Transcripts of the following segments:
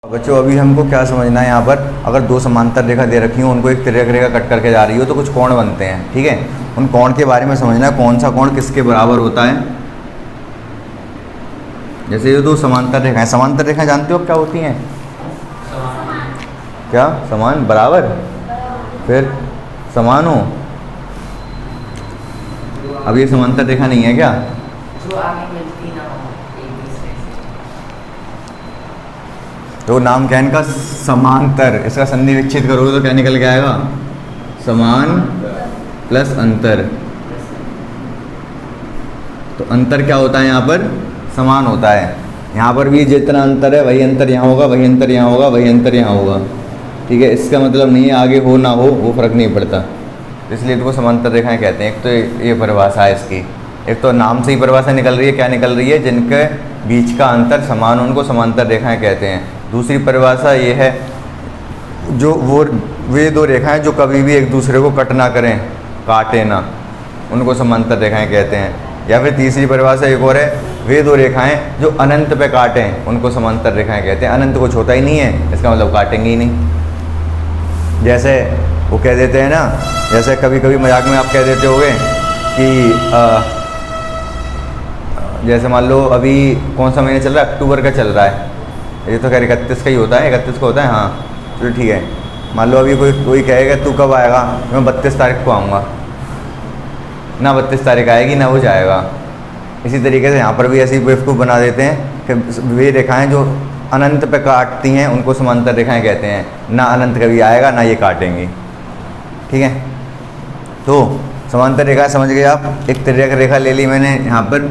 बच्चों अभी हमको क्या समझना है, यहाँ पर अगर दो समांतर रेखा दे रखी हो, उनको एक तिर्यक रेखा कट करके जा रही हो तो कुछ कोण बनते हैं। ठीक है, उन कोण के बारे में समझना है, कौन सा कोण किसके बराबर होता है। जैसे ये दो समांतर रेखाएं, समांतर रेखाएं जानते हो क्या होती हैं? क्या समान, बराबर, फिर समान हो। अब ये समांतर रेखा नहीं है क्या? जो आगे मिलती ना हो एक दूसरे से। तो नाम क्या है इनका? समांतर। इसका संधि विच्छेद करोगे तो क्या निकल के आएगा? समान प्लस अंतर। तो अंतर क्या होता है यहाँ पर? समान होता है। यहाँ पर भी जितना अंतर है वही अंतर यहाँ होगा, वही अंतर यहाँ होगा, वही अंतर यहाँ होगा। ठीक है, इसका मतलब नहीं है आगे हो ना हो वो फर्क नहीं पड़ता, इसलिए इनको समांतर रेखाएं कहते हैं। एक तो ये परिभाषा है इसकी, एक तो नाम से ही परिभाषा निकल रही है, क्या निकल रही है? जिनके बीच का अंतर समान उनको समांतर रेखाएं कहते हैं। दूसरी परिभाषा ये है, जो वे दो रेखाएं जो कभी भी एक दूसरे को कट ना करें, काटे ना, उनको समांतर रेखाएं कहते हैं। या फिर तीसरी परिभाषा एक और है, वे दो रेखाएं जो अनंत पे काटें उनको समांतर रेखाएं कहते हैं। अनंत को छोटा ही नहीं है, इसका मतलब काटेंगे ही नहीं। जैसे वो कह देते हैं ना, जैसे कभी कभी मजाक में आप कह देते होगे कि जैसे मान लो अभी कौन सा महीना चल रहा है? अक्टूबर का चल रहा है। ये तो खैर 31 का ही होता है, 31 को होता है। हाँ चलो ठीक है। मान लो अभी कोई कहेगा तू कब आएगा? मैं 32 तारीख को आऊँगा। ना 32 तारीख आएगी ना वो जाएगा। इसी तरीके से यहाँ पर भी ऐसी बेवकूफ़ बना देते हैं कि वे रेखाएं जो अनंत पे काटती हैं उनको समांतर रेखाएं कहते हैं। ना अनंत कभी आएगा ना ये काटेंगी। ठीक है, तो समांतर रेखा समझ गए आप। एक तिर्यक रेखा ले ली मैंने यहाँ पर,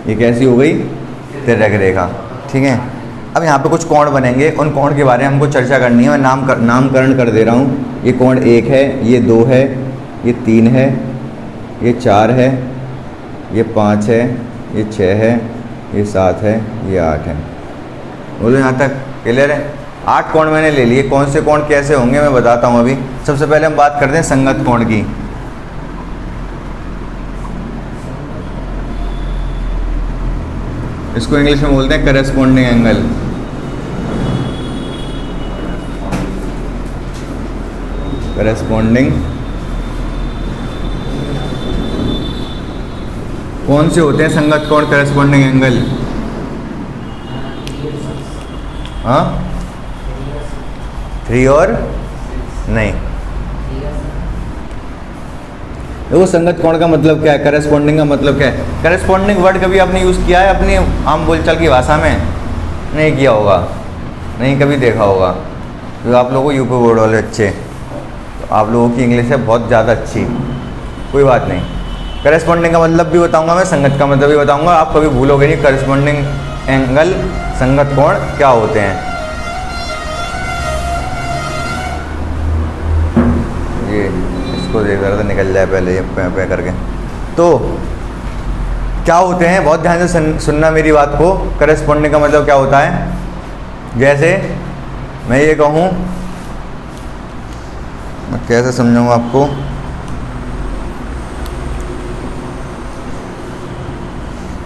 ये कैसी हो गई? तिर्यक रेखा। ठीक है, अब यहाँ पे कुछ कोण बनेंगे, उन कोण के बारे में हमको चर्चा करनी है। मैं नामकरण कर दे रहा हूँ। ये कोण 1 है, ये 2 है, ये 3 है, ये 4 है, ये 5 है, ये 6 है, ये 7 है, ये 8 है। बोलो यहाँ तक क्लियर है? 8 कोण मैंने ले लिए। कौन से कोण कैसे होंगे मैं बताता हूँ अभी। सबसे पहले हम बात करते हैं संगत कोण की। इसको इंग्लिश में बोलते हैं करेस्पॉन्डिंग एंगल। करेस्पॉन्डिंग कौन से होते हैं संगत कोण, करेस्पॉन्डिंग एंगल? हाँ, 3 और नहीं। देखो संगत कोण का मतलब क्या है, करेस्पॉन्डिंग का मतलब क्या है? करेस्पॉन्डिंग वर्ड कभी आपने यूज़ किया है अपनी आम बोलचाल की भाषा में? नहीं किया होगा, नहीं कभी देखा होगा। तो आप लोगों को यूपी बोर्ड वाले अच्छे, तो आप लोगों की इंग्लिश है बहुत ज़्यादा अच्छी, कोई बात नहीं। करेस्पॉन्डिंग का मतलब भी बताऊंगा मैं, संगत का मतलब भी बताऊंगा, आप कभी भूलोगे नहीं। करेस्पॉन्डिंग एंगल, संगत कोण क्या होते हैं। ये इसको देख रहा था, निकल जाए पहले ये पे करके। तो क्या होते हैं, बहुत ध्यान से सुनना मेरी बात को। करेस्पॉन्डिंग का मतलब क्या होता है? जैसे मैं ये कहूँ, मैं कैसे समझाऊँ आपको।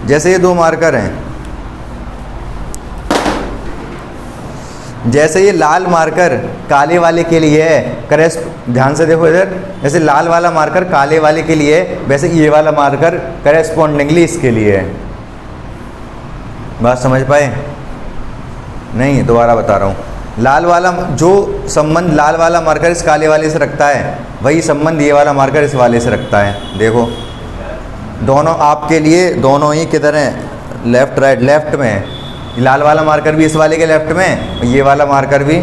जैसे ये दो मार्कर हैं, जैसे ये लाल मार्कर काले वाले के लिए है, ध्यान से देखो इधर, जैसे लाल वाला मार्कर काले वाले के लिए है, वैसे ये वाला मार्कर करेस्पॉन्डिंगली इसके लिए है। बात समझ पाए? नहीं, दोबारा बता रहा हूँ। लाल वाला जो संबंध लाल वाला मार्कर इस काले वाले से रखता है, वही संबंध ये वाला मार्कर इस वाले से रखता है। देखो दोनों आपके लिए दोनों ही किधर हैं? Left right. लेफ्ट में है लाल वाला मार्कर भी इस वाले के लेफ्ट में, ये वाला मार्कर भी।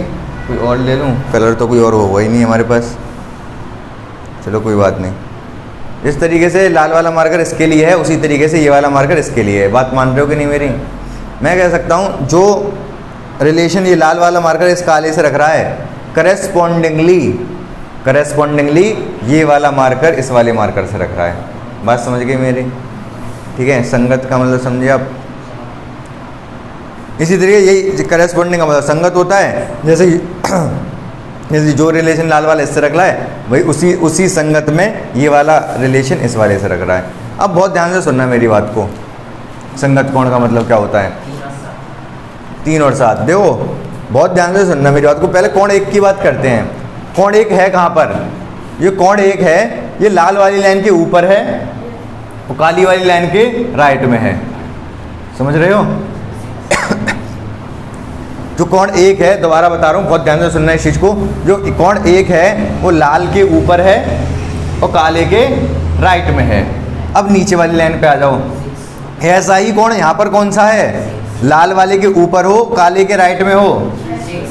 कोई और ले लूँ? कलर तो कोई और होगा ही नहीं हमारे पास, चलो कोई बात नहीं। इस तरीके से लाल वाला मार्कर इसके लिए है, उसी तरीके से ये वाला मार्कर इसके लिए है। बात मान रहे हो कि नहीं मेरी? मैं कह सकता हूँ जो रिलेशन ये लाल वाला मार्कर इस काले से रख रहा है, करेस्पॉन्डिंगली ये वाला मार्कर इस वाले मार्कर से रख रहा है। बात समझ गई मेरी? ठीक है, संगत का मतलब समझे आप। इसी तरीके यही करेस्पॉन्डिंग का मतलब संगत होता है। जैसे जो रिलेशन लाल वाला इससे रख रहा है, वही उसी संगत में ये वाला रिलेशन इस वाले से रख रहा है। अब बहुत ध्यान से सुनना मेरी बात को। संगत कोण का मतलब क्या होता है? 3 और 7। देखो बहुत ध्यान से सुनना मेरी बात को। पहले कोण एक की बात करते हैं। कोण एक है कहाँ पर? ये कोण एक है, ये लाल वाली लाइन के ऊपर है और काली वाली लाइन के राइट में है। समझ रहे हो? जो कोण एक है, दोबारा बता रहा हूँ, बहुत ध्यान से सुनना इस चीज़ को। जो कोण एक है वो लाल के ऊपर है और काले के राइट में है। अब नीचे वाली लाइन पे आ जाओ। ऐसा ही कोण यहाँ पर कौन सा है? लाल वाले के ऊपर हो, काले के राइट में हो,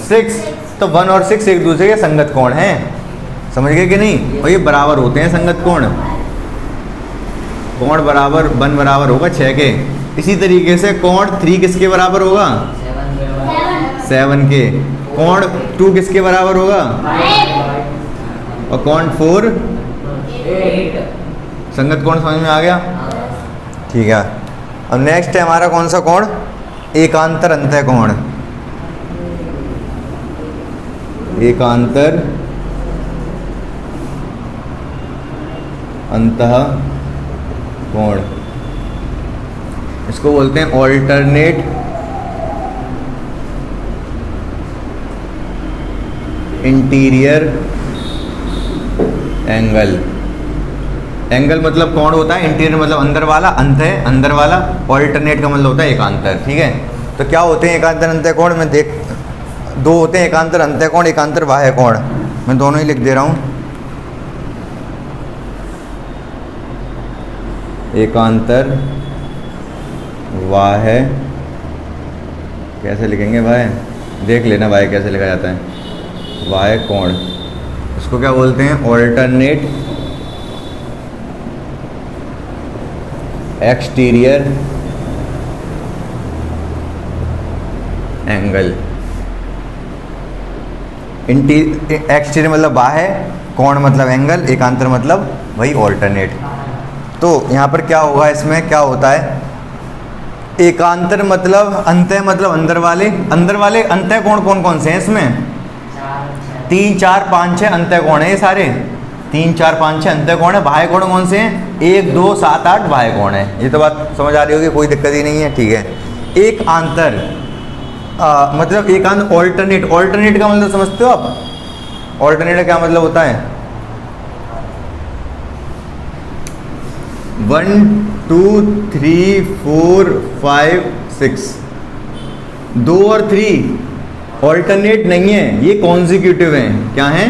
6। तो 1 और 6 एक दूसरे के संगत कोण हैं। समझ गए कि नहीं? और ये बराबर होते हैं संगत कोण। कोण बराबर 1 बराबर होगा 6 के। इसी तरीके से कोण 3 किसके बराबर होगा? 7 के। कोण 2 किसके बराबर होगा? और कोण 4 संगत कोण। समझ में आ गया? ठीक है। अब नेक्स्ट है हमारा कौन सा कोण? एकांतर अंतः कोण। एकांतर अंतः कोण, इसको बोलते हैं ऑल्टरनेट इंटीरियर एंगल। एंगल मतलब कोण होता है, इंटीरियर मतलब अंदर वाला, अंतः अंदर वाला, ऑल्टरनेट का मतलब होता है एकांतर। ठीक है? तो क्या होते हैं एकांतर अंतः कोण? मैं देख, 2 होते हैं एकांतर अंतः कोण, एकांतर बाह्य कोण। मैं दोनों ही लिख दे रहा हूँ। एकांतर बाह्य, कैसे लिखेंगे बाह्य? देख लेना बाह्य कैसे लिखा जाता है। बाह्य कोण, इसको क्या बोलते हैं? Alternate exterior angle. एक्सटीरियर मतलब बाह्य, कोण मतलब एंगल, एकांतर मतलब वही ऑल्टरनेट। तो यहाँ पर क्या होगा, इसमें क्या होता है? एकांतर मतलब अंतः मतलब अंदर वाले, अंदर वाले अंतः कोण कौन कौन से हैं इसमें? 3, 4, 5, 6 अंतः कोण है ये सारे। 3, 4, 5, 6 अंतः कोण है। बाह्य कोण कौन से हैं? 1, 2, 7, 8 बाह्य कोण है। ये तो बात समझ आ रही होगी, कोई दिक्कत ही नहीं है। ठीक है। एक आंतर मतलब एकांत ऑल्टरनेट। ऑल्टरनेट का मतलब समझते हो आप? ऑल्टरनेट का क्या मतलब होता है? 1, 2, 3, 4, 5, 6, 2 और 3 ऑल्टरनेट नहीं है, ये कॉन्जिक्यूटिव हैं। क्या हैं?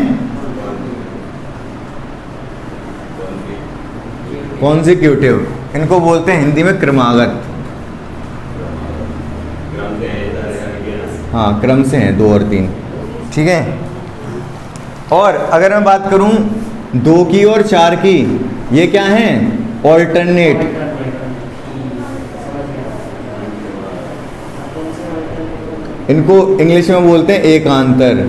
कॉन्जिक्यूटिव। इनको बोलते हैं हिंदी में क्रमागत। हाँ, क्रम से हैं 2 और 3। ठीक है। और अगर मैं बात करूं 2 की और 4 की, ये क्या हैं? ऑल्टरनेट। इनको इंग्लिश में बोलते हैं एकांतर।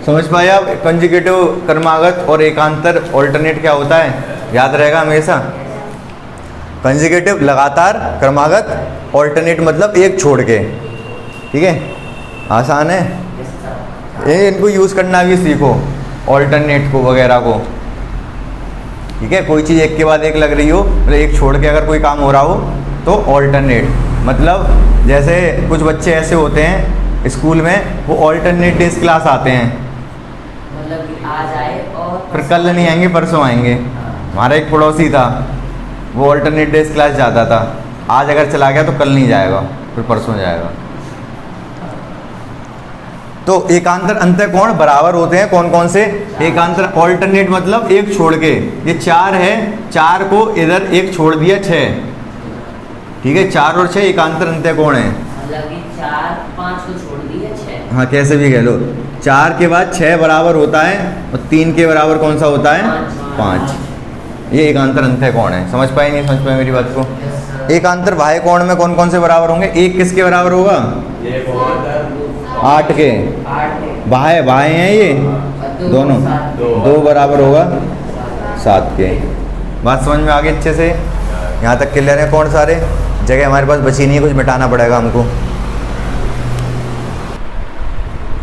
समझ पाए आप? कंजुगेटिव क्रमागत और एकांतर ऑल्टरनेट क्या होता है, याद रहेगा हमेशा। कंजुगेटिव लगातार, क्रमागत, ऑल्टरनेट मतलब एक छोड़ के। ठीक है? आसान है ये, इनको यूज़ करना भी सीखो, ऑल्टरनेट को वगैरह को। ठीक है? कोई चीज़ एक के बाद एक लग रही हो, मतलब एक छोड़ के अगर कोई काम हो रहा हो तो ऑल्टरनेट। मतलब जैसे कुछ बच्चे ऐसे होते हैं स्कूल में, वो ऑल्टरनेट डेज क्लास आते हैं, मतलब कि आज आए और फिर कल नहीं आएंगे, परसों आएंगे। हमारा एक पड़ोसी था, वो ऑल्टरनेट डेज क्लास जाता था। आज अगर चला गया तो कल नहीं जाएगा, फिर परसों जाएगा। तो एकांतर अंतः कोण बराबर होते हैं कौन कौन से? एकांतर ऑल्टरनेट मतलब एक छोड़ के। ये 4 है, 4 को इधर एक छोड़ दिया, 6। ठीक है? 4 और 6 एकांतर अंतः कोण है। मतलब कि 4, 5 को छोड़ दिए 6। हाँ, कैसे भी कह लो। 4 के बाद 6 बराबर होता है और 3 के बराबर कौन सा होता है? 5। ये एकांतर अंतः कोण है। समझ पाए नहीं समझ पाए मेरी बात को? एकांतर बाह्य कोण में कौन कौन से बराबर होंगे? 1 किसके बराबर होगा? 8 के। बाह्य बाह्य हैं ये दोनों, 2 बराबर होगा 7 के। बात समझ में आ गई अच्छे से? यहाँ तक क्लियर है? कौन सारे जगह हमारे पास बची नहीं है, कुछ मिटाना पड़ेगा हमको।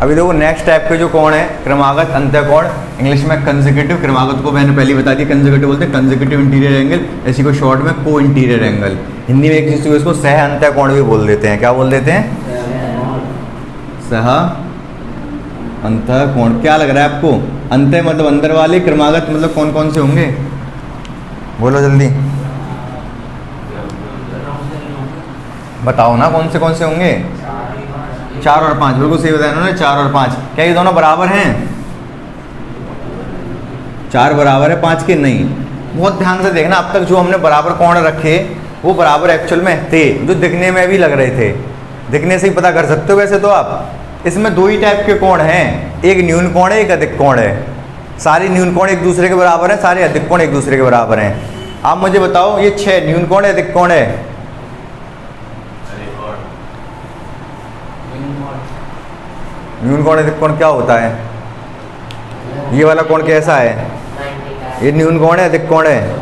अभी देखो नेक्स्ट टाइप के जो कोण है क्रमागत अंतः कोण, इंग्लिश में कंसेक्यूटिव, क्रमागत को मैंने पहले बता दिया कंसेक्यूटिव बोलते हैं, कंसेक्यूटिव इंटीरियर एंगल, इसी को शॉर्ट में को इंटीरियर एंगल। हिंदी में एक चीज़ को इसको सह अंतः कोण भी बोल देते हैं। क्या बोल देते हैं? सह अंतः कोण। क्या लग रहा है आपको? अंतः मतलब अंदर वाले, क्रमागत मतलब कौन कौन से होंगे? बोलो जल्दी बताओ ना, कौन से होंगे? 4 और 5, बिल्कुल सही बताया उन्होंने, 4 और 5। क्या ये दोनों बराबर हैं? 4 बराबर है 5 के? नहीं। बहुत ध्यान से देखना, अब तक जो हमने बराबर कोण रखे वो बराबर एक्चुअल में थे, जो दिखने में भी लग रहे थे। दिखने से ही पता कर सकते हो वैसे तो आप। इसमें 2 ही टाइप के कोण हैं, एक न्यून कोण है, एक अधिक कोण है। सारे न्यून कोण एक दूसरे के बराबर हैं, सारे अधिक कोण एक दूसरे के बराबर हैं। आप मुझे बताओ ये 6 न्यून कोण है अधिक कोण है? न्यून कोण अधिक कोण क्या होता है? ये वाला कोण कैसा है? ये न्यून कोण है अधिक कोण है?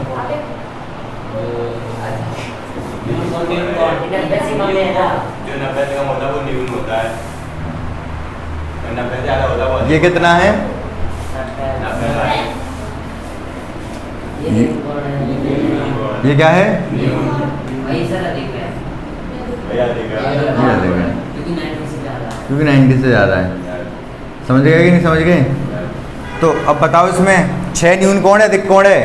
ये कितना है? ये क्या है? क्योंकि 90 से ज़्यादा है। समझ गए कि नहीं समझ गए? तो अब बताओ इसमें 6 न्यून कोण है अधिक कोण है?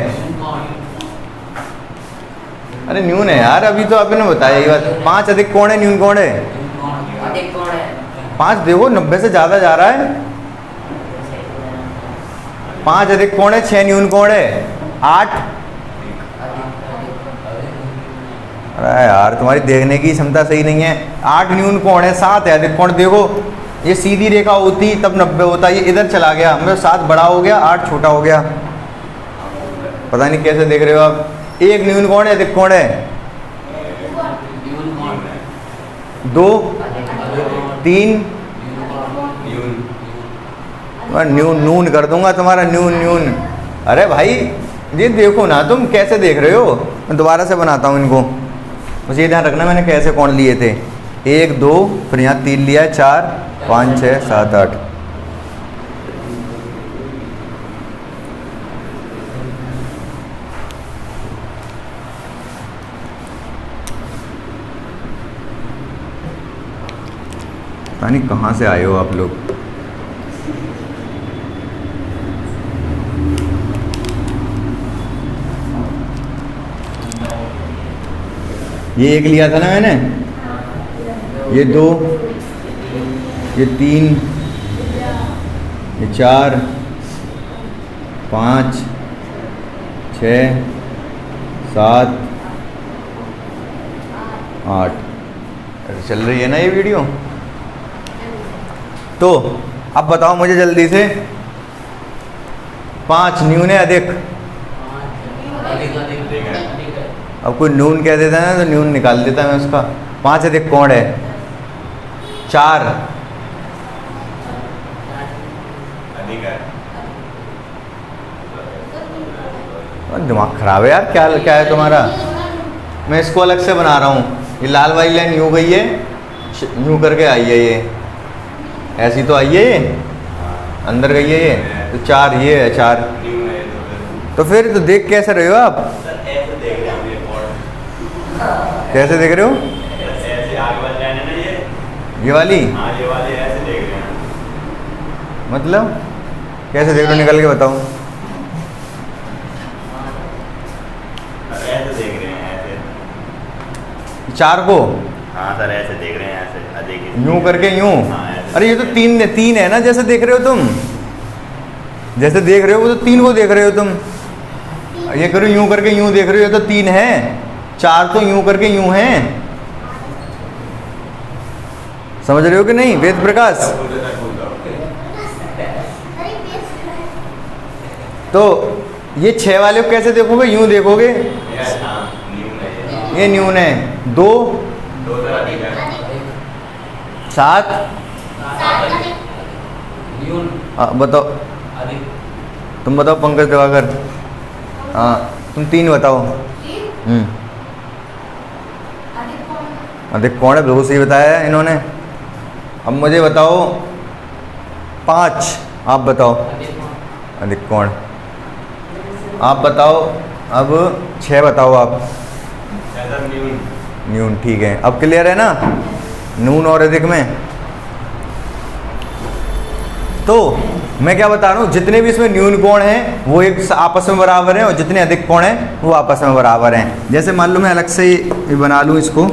अरे न्यून है यार, अभी तो आपने बताया ये बात। 5 अधिक कोण है न्यून कोण है? 5 देखो 90 से ज़्यादा जा रहा है। 5 अधिक कोण है, 6 न्यून कोण है, 8। अरे यार तुम्हारी देखने की क्षमता सही नहीं है। 8 न्यून कोण है, 7 है अधिक कोण। देखो ये सीधी रेखा होती तब 90 होता, ये इधर चला गया, मतलब 7 बड़ा हो गया 8 छोटा हो गया। पता नहीं कैसे देख रहे हो आप। 1 न्यून कोण है अधिक कोण है? 2 3 न्यून नून कर दूंगा तुम्हारा, न्यून। अरे भाई ये देखो ना तुम कैसे देख रहे हो। मैं दोबारा से बनाता हूँ इनको, मुझे ये ध्यान रखना मैंने कैसे कोण लिए थे। 1 2 फिर यहाँ 3 लिया, 4 5 6 7 8। पता नहीं कहाँ से आए हो आप लोग। ये 1 लिया था ना मैंने, ये 2, ये 3, ये 4 5 6 7 8। चल रही है ना ये वीडियो? तो अब बताओ मुझे जल्दी से, 5 न्यून है अधिक? अब कोई नून कह देता है ना तो न्यून निकाल देता मैं उसका। 5 अधिक कोण है? 4 दिमाग खराब है यार, क्या है तुम्हारा? मैं इसको अलग से बना रहा हूँ। ये लाल वाली लाइन यूँ गई है, यूँ करके आई है, ये ऐसी तो आई है, ये अंदर गई है ये, तो 4 ये है 4। तो फिर तो देख कैसे रहे हो आप? कैसे देख रहे हो? ऐसे आगे वाली लाइन है ना ये वाली? हाँ ये वाली ऐसे देख रहे हैं। मतलब कैसे देख रहे हो, निकल के बताओ। ऐसे देख रहे हैं, ऐसे 4 को? हाँ सर ऐसे देख रहे हैं, ऐसे देखिए यूं करके यूं। हाँ, ऐसे। अरे ये तो 3 है ना, जैसे देख रहे हो तुम, जैसे देख रहे हो वो तो 3 को देख रहे हो तुम। ये करो यूं करके यूं देख रहे हो, ये तो 3 है। 4 तो यूं करके यूं है। समझ रहे हो कि नहीं वेद प्रकाश? तो ये 6 वाले को कैसे देखोगे? यूं देखोगे, ये न्यून है। 2 7 बताओ, तुम बताओ पंकज दिवाकर। हाँ तुम 3 बताओ। अधिक कौन है? बिल्कुल सही बताया है इन्होंने। अब मुझे बताओ 5 आप बताओ अधिक कोण। आप बताओ अब 6 बताओ आप। ऐसा न्यून। न्यून ठीक है, अब क्लियर है ना नून और अधिक में। तो मैं क्या बता रहा हूँ, जितने भी इसमें न्यून कोण हैं वो एक आपस में बराबर हैं और जितने अधिक कोण हैं वो आपस में बराबर हैं। जैसे मान लो मैं अलग से ये बना लूँ इसको,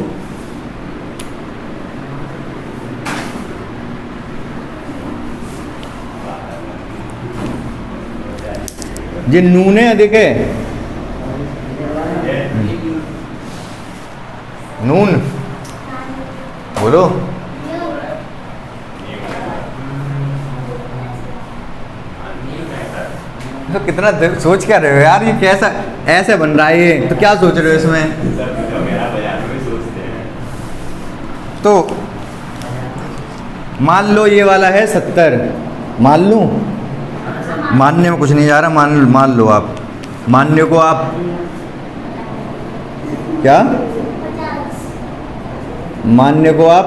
ये नून है अधिक है नून बोलो। तो कितना सोच क्या रहे हो यार, ये कैसा ऐसे बन रहा है ये, तो क्या सोच रहे हो इसमें। जो मेरा बाजार में सोचते हैं। तो मान लो ये वाला है 70, मान लूँ, मानने में कुछ नहीं जा रहा, मान लो आप, मानने को आप क्या मानने को आप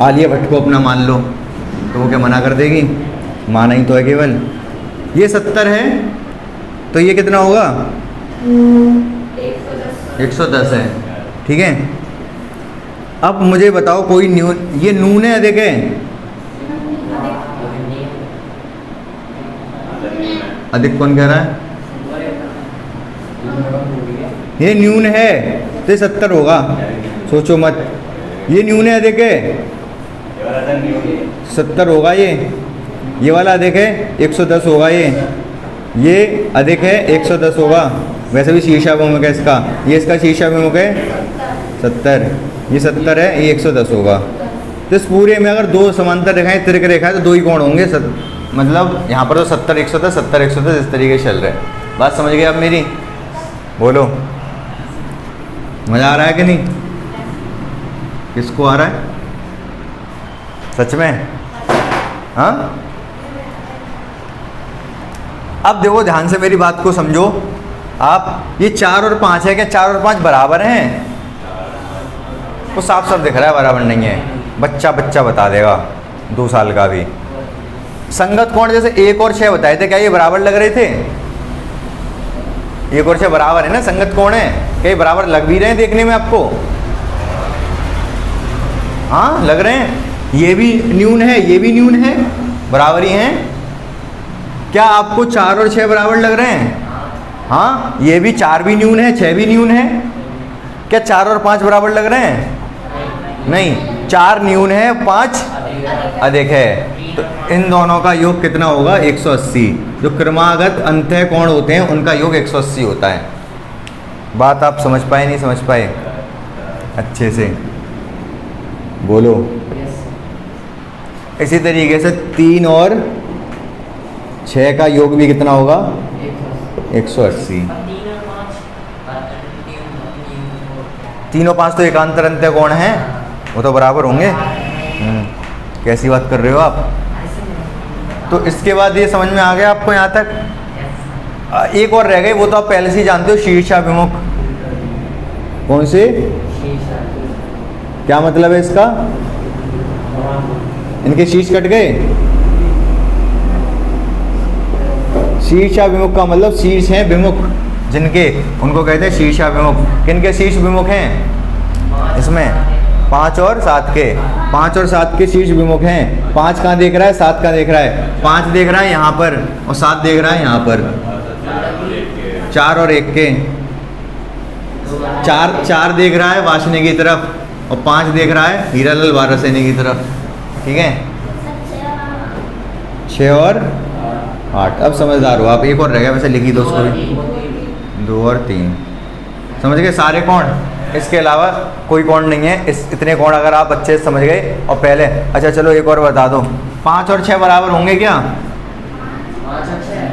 आलिया भट्ट को अपना मान लो, तो वो क्या मना कर देगी, माना ही तो है केवल। ये 70 है तो ये कितना होगा 110 है, ठीक है। अब मुझे बताओ कोई न्यून, ये नून है अधिक है, अधिक कौन कह रहा है, ये न्यून है तो 70 होगा, सोचो मत। ये न्यून है अधिक है 70 होगा, ये वाला अधिक है 110 होगा, ये अधिक है 110 होगा। वैसे भी शीर्षा विमुख है इसका, ये इसका शीर्षा विमुख है 70, ये 70 है, ये 110 होगा। तो इस पूरे में अगर दो समांतर रेखाएं तिरक रेखा है तो दो ही कोण होंगे, मतलब यहाँ पर तो 70 110 70 110 इस तरीके से चल रहे हैं। बात समझ गए आप मेरी, बोलो मज़ा आ रहा है कि नहीं, किसको आ रहा है सच में, हाँ। अब देखो ध्यान से मेरी बात को समझो आप, ये 4 और 5 है, क्या 4 और 5 बराबर हैं, वो साफ साफ दिख रहा है बराबर नहीं है, बच्चा बता देगा 2 साल का भी। संगत कोण जैसे 1 और 6 बताए थे, क्या ये बराबर लग रहे थे, 1 और 6 बराबर है ना, संगत कोण है, क्या ये बराबर लग भी रहे हैं देखने में आपको, हाँ लग रहे हैं। ये भी न्यून है, ये भी न्यून है, बराबर ही हैं। क्या आपको 4 और 6 बराबर लग रहे हैं, हाँ ये भी 4 भी न्यून है 6 भी न्यून है। क्या 4 और 5 बराबर लग रहे हैं, नहीं, 4 न्यून है 5 अधिक है, तो इन दोनों का योग कितना होगा 180। जो क्रमागत अंतः कोण होते हैं उनका योग 180 होता है। बात आप समझ पाए नहीं समझ पाए, अच्छे से बोलो। इसी तरीके से 3 और 6 का योग भी कितना होगा 180। 3 और 5 तो एकांतर अंत्य कोण हैं, वो तो बराबर होंगे। कैसी बात कर रहे हो आप। तो इसके बाद ये समझ में आ गया आपको यहाँ तक। एक और रह गई, वो तो आप पहले से ही जानते हो, शीर्षाभिमुख। कौन से, क्या मतलब है इसका, इनके शीर्ष कट गए। शीर्षाभिमुख का मतलब शीर्ष हैं विमुख जिनके, उनको कहते हैं शीर्षाभिमुख। किनके शीर्ष विमुख हैं इसमें 5 और 7 के, 5 और 7 के शीर्ष विमुख हैं। 5 कहाँ देख रहा है, 7 कहाँ देख रहा है, 5 देख रहा है यहाँ पर और 7 देख रहा है यहाँ पर। 4 और 1 के, 4 देख रहा है वासने की तरफ और 5 देख रहा है हीरालाल वारासेनी की तरफ, ठीक है। 6 और 8, अब समझदार हो आप। एक और रह गया, वैसे लिखी दो उसको भी, 2 और 3, समझ गए सारे कोण। इसके अलावा कोई कोण नहीं है, इतने कोण अगर आप अच्छे से समझ गए। और पहले अच्छा चलो एक और बता दो, 5 और 6 बराबर होंगे क्या, 5 और 6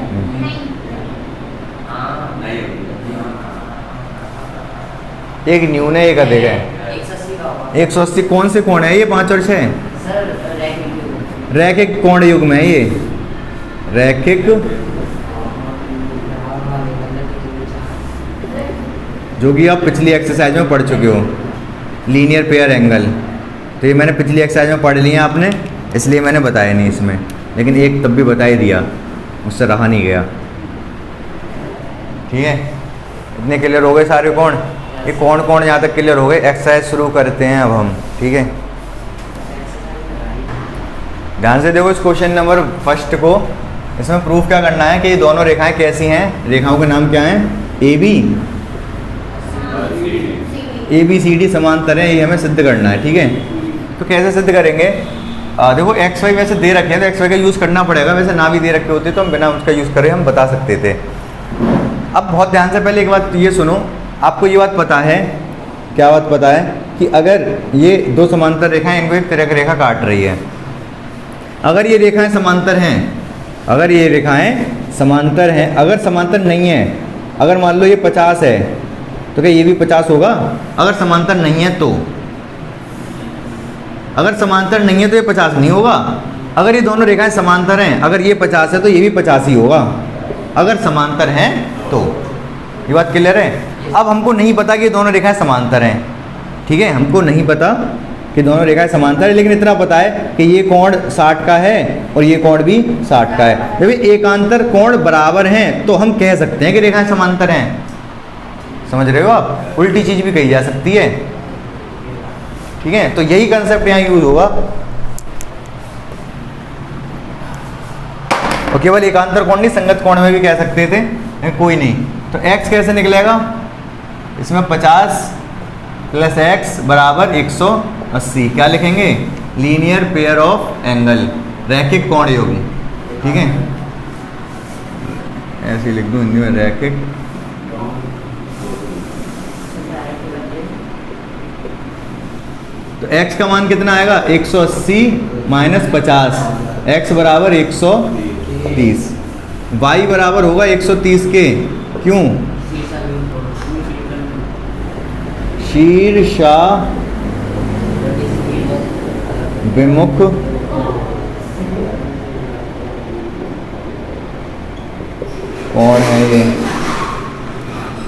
एक न्यून है एक अधिक है। 180 कौन से कोण है ये 5 और 6, रैखिक कोण युग्म है ये, रैखिक, जो कि आप पिछली एक्सरसाइज में पढ़ चुके हो, लीनियर पेयर एंगल। तो ये मैंने पिछली एक्सरसाइज में पढ़ लिया आपने, इसलिए मैंने बताया नहीं इसमें, लेकिन एक तब भी बता ही दिया, मुझसे रहा नहीं गया। ठीक है, इतने क्लियर हो गए सारे कोण। ये कोण यहाँ तक क्लियर हो गए। एक्सरसाइज शुरू करते हैं अब हम। ठीक है, ध्यान से देखो इस क्वेश्चन नंबर फर्स्ट को। इसमें प्रूफ क्या करना है कि ये दोनों रेखाएं कैसी हैं। रेखाओं के नाम क्या हैं? ए बी सी डी समांतर है, ये हमें सिद्ध करना है। ठीक है, तो कैसे सिद्ध करेंगे? देखो एक्स वाई वैसे दे रखे हैं तो एक्स वाई का यूज़ करना पड़ेगा। वैसे ना भी दे रखे होते तो हम बिना उसका यूज़ करे हम बता सकते थे। अब बहुत ध्यान से पहले एक बात ये सुनो, आपको ये बात पता है, क्या बात पता है कि अगर ये दो समांतर रेखाएं इनको एक तिर्यक रेखा काट रही है, अगर ये रेखाएं समांतर हैं, अगर ये रेखाएं समांतर हैं, अगर समांतर नहीं है, अगर मान लो ये 50 है तो क्या ये भी 50 होगा? अगर समांतर नहीं है तो, अगर समांतर नहीं है तो ये 50 नहीं होगा। अगर ये दोनों रेखाएं समांतर हैं, अगर ये 50 है तो ये भी 50 ही होगा, अगर समांतर हैं तो। ये बात क्लियर है? अब हमको नहीं पता कि ये दोनों रेखाएं समांतर हैं। ठीक है, हमको नहीं पता कि दोनों रेखाएं समांतर है, लेकिन इतना पता है कि ये कोण 60 का है और ये कोण भी 60 का है। जब एकांतर कोण बराबर हैं तो हम कह सकते हैं कि रेखाएं समांतर हैं। समझ रहे हो आप? उल्टी चीज भी कही जा सकती है। ठीक है, तो यही कंसेप्ट यहाँ यूज होगा। और केवल एकांतर कोण नहीं, संगत कोण में भी कह सकते थे, कोई नहीं। तो x कैसे निकलेगा? इसमें 50 प्लस x बराबर 180। क्या लिखेंगे? लीनियर पेयर ऑफ एंगल, रैखिक कोण योगी। ठीक है, ऐसे लिख दूं हिंदी में, रैखिक तो x का मान कितना आएगा? 180 माइनस 50, x बराबर 130, y बराबर होगा 130 के। क्यों? शीर्षा विमुख कौन है ये?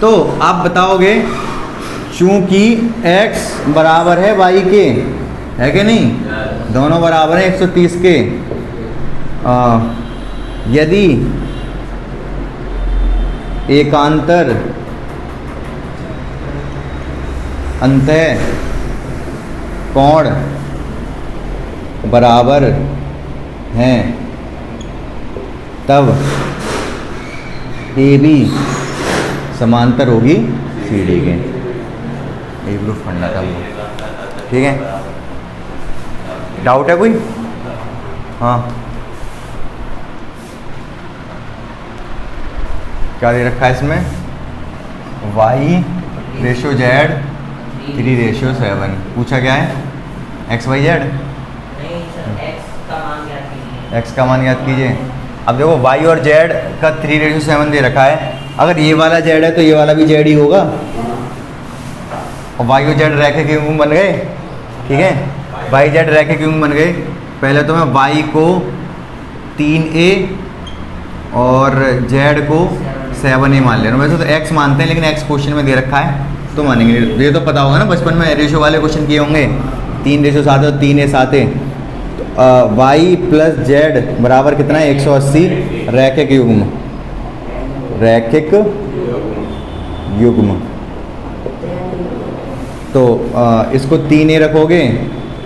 तो आप बताओगे चूंकि x बराबर है y के, है कि नहीं? दोनों बराबर हैं 130 के। यदि एकांतर अंतः कोण बराबर हैं तब AB समांतर होगी CD के। ये प्रूफ करना था वो। ठीक है, डाउट है कोई? हाँ, क्या दे रखा है इसमें? y ratio z 3:7। पूछा क्या है? x y z। नहीं सर, x का मान ज्ञात कीजिए। x का मान याद कीजिए। अब देखो y और z का 3:7 दे रखा है। अगर ये वाला z है तो ये वाला भी z ही होगा, और y और z रैखिक युग्म बन गए। ठीक है, y z रैखिक युग्म बन गए। पहले तो मैं y को 3a और z को 7a मान ले रहा हूँ। वैसे तो x मानते हैं, लेकिन x क्वेश्चन में दे रखा है तो मानेंगे। ये तो पता होगा ना, बचपन में रेशो वाले क्वेश्चन किए होंगे। 3:7 और 3a 7a। तो y प्लस z बराबर कितना है? 180 रैखिक युग्म, रैखिक युग्म। तो इसको 3a रखोगे,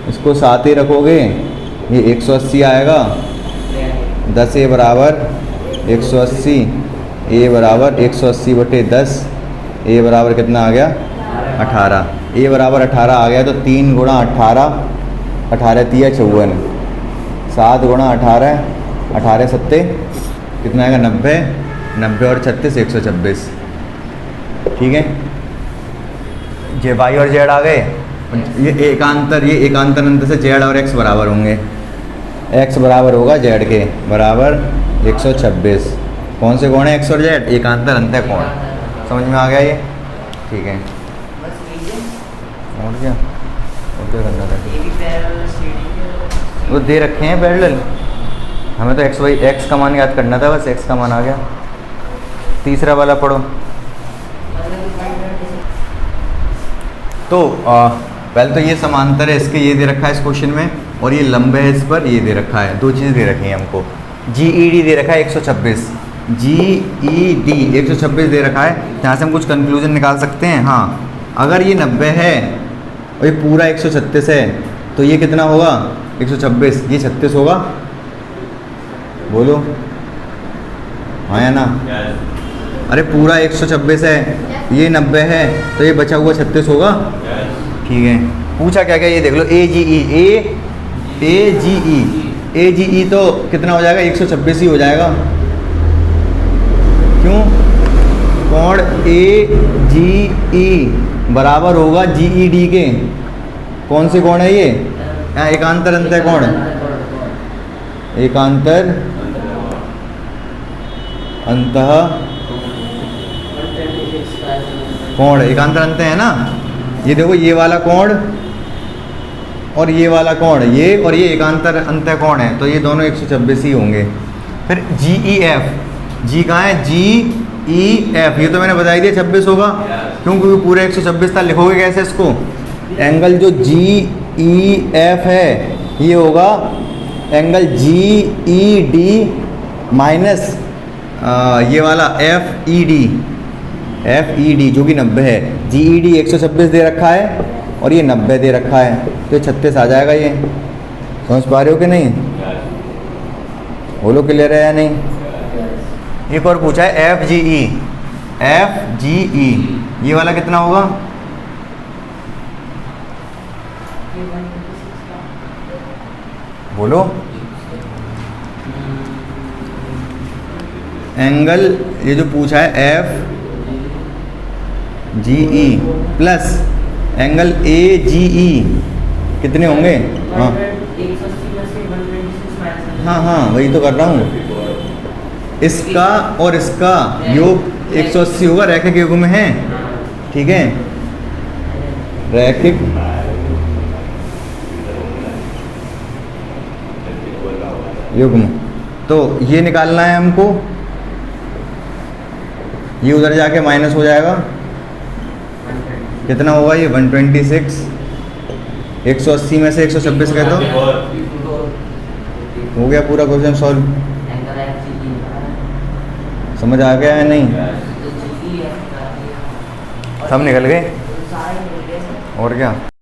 इसको 7a रखोगे, ये 180 आएगा। 10a बराबर 180, a बराबर 180/10, a बराबर कितना आ गया? 18। a बराबर 18 आ गया तो 3 गुणा 18, 18 3 54, 7 गुणा 18, 18 7 कितना आएगा? 90, 90 और 36 126। ठीक है, ये y और z आ गए। ये एकांतर अंत से z और x बराबर होंगे। x बराबर होगा z के, बराबर 126। कौन से कोण है x और z? एकांतर अंत कोण। समझ में आ गया ये? ठीक है, बस कीजिए। और क्या करना था? ये भी पैरेलल सीडी के वो दे रखे हैं पैरेलल, हमें तो x का मान याद करना था, बस x का मान आ गया। तीसरा वाला पढ़ो। तो पहले तो ये समांतर है इसके, ये दे रखा है इस क्वेश्चन में, और ये लंब है इस पर, ये दे रखा है। दो चीज़ दे रखी हैं हमको। GED दे रखा है 126, GED 126 दे रखा है। यहाँ से हम कुछ कंक्लूजन निकाल सकते हैं। हाँ, अगर ये 90 है और ये पूरा 136 है तो ये कितना होगा? 126, ये 36 होगा। बोलो हाँ या ना? अरे पूरा 126 है, ये 90 है, तो ये बचा हुआ 36 होगा। ठीक है, पूछा क्या क्या ये देख लो। AGE तो कितना हो जाएगा? 126 ही हो जाएगा। क्यों? कोण AGE बराबर होगा GED के। कौन से कोण है ये? यहाँ एकांतर अंतः कोण, एकांतर अंतः कोण, एकांतर अंतः है ना। ये देखो, ये वाला कोण और ये वाला कोण, ये और ये एकांतर अंतः कोण है, तो ये दोनों 126 ही होंगे। फिर GEF, G कहाँ है? GEF, ये तो मैंने बता ही दिया 26 होगा। क्यों? क्योंकि पूरे 126 था। लिखोगे कैसे इसको? एंगल जो GEF है ये होगा एंगल GED माइनस ये वाला FED जो कि 90 है। GED 126 दे रखा है और ये 90 दे रखा है, तो 36 आ जाएगा। ये समझ पा रहे हो कि नहीं? बोलो क्लियर है या नहीं? एक और पूछा है FGE, ये वाला कितना होगा? बोलो। एंगल ये जो पूछा है FGE प्लस एंगल AGE कितने होंगे? हाँ हाँ, वही तो कर रहा हूँ। इसका और इसका योग 180 होगा, रैखिक युग्म में है। ठीक है, रैखिक युग्म। तो ये निकालना है हमको, ये उधर जाके माइनस हो जाएगा। कितना होगा ये? 126। 180 में से 126 कह दो, हो गया पूरा क्वेश्चन सॉल्व। समझ आ गया है नहीं? सब निकल गए और क्या।